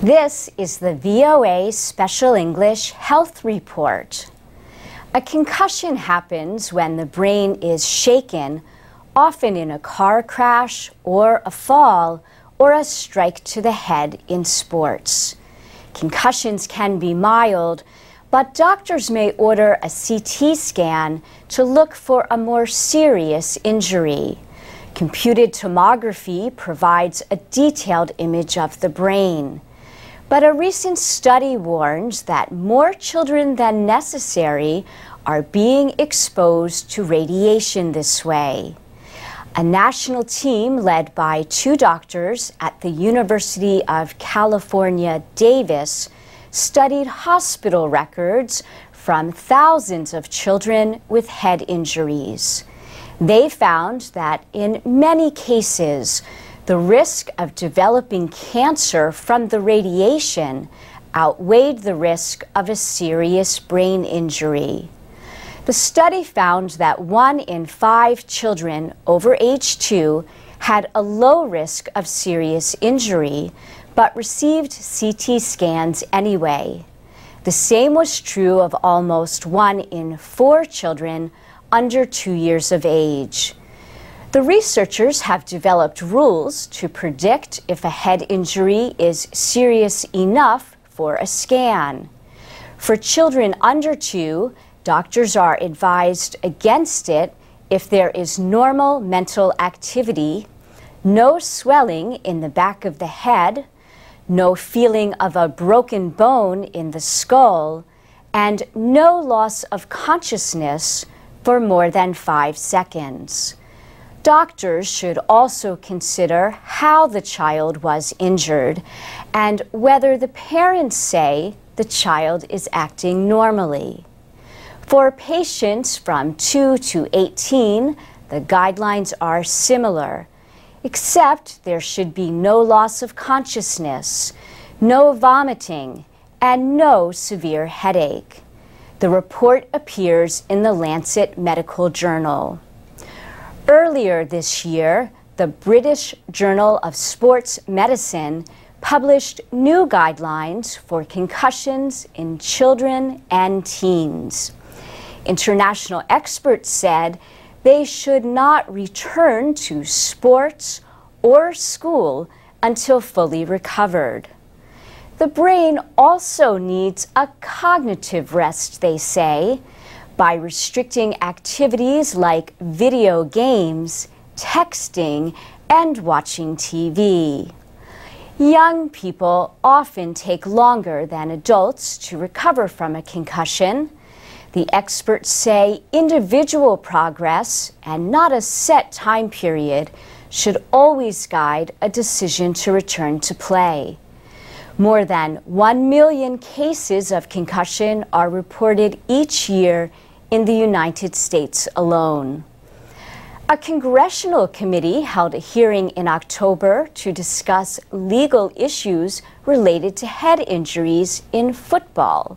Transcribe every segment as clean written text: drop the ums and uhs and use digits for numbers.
This is the VOA Special English Health Report. A concussion happens when the brain is shaken, often in a car crash or a fall or a strike to the head in sports. Concussions can be mild, but doctors may order a CT scan to look for a more serious injury. Computed tomography provides a detailed image of the brain. But a recent study warns that more children than necessary are being exposed to radiation this way. A national team led by 2 doctors at the University of California, Davis studied hospital records from thousands of children with head injuries. They found that in many cases, the risk of developing cancer from the radiation outweighed the risk of a serious brain injury. The study found that 1 in 5 children over age 2 had a low risk of serious injury, but received CT scans anyway. The same was true of almost 1 in 4 children under 2 years of age. The researchers have developed rules to predict if a head injury is serious enough for a scan. For children under 2, doctors are advised against it if there is normal mental activity, no swelling in the back of the head, no feeling of a broken bone in the skull, and no loss of consciousness for more than 5 seconds. Doctors should also consider how the child was injured and whether the parents say the child is acting normally. For patients from 2 to 18, the guidelines are similar, except there should be no loss of consciousness, no vomiting, and no severe headache. The report appears in the Lancet Medical Journal. Earlier this year, the British Journal of Sports Medicine published new guidelines for concussions in children and teens. International experts said they should not return to sports or school until fully recovered. The brain also needs a cognitive rest, they say, by restricting activities like video games, texting, and watching TV. Young people often take longer than adults to recover from a concussion. The experts say individual progress and not a set time period should always guide a decision to return to play. More than 1 million cases of concussion are reported each year in the United States alone. A congressional committee held a hearing in October to discuss legal issues related to head injuries in football.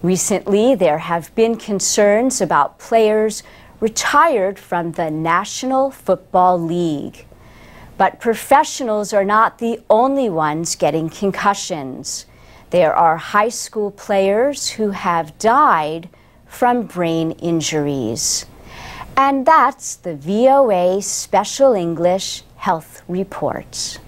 Recently, there have been concerns about players retired from the National Football League. But professionals are not the only ones getting concussions. There are high school players who have died from brain injuries. And that's the VOA Special English Health Report.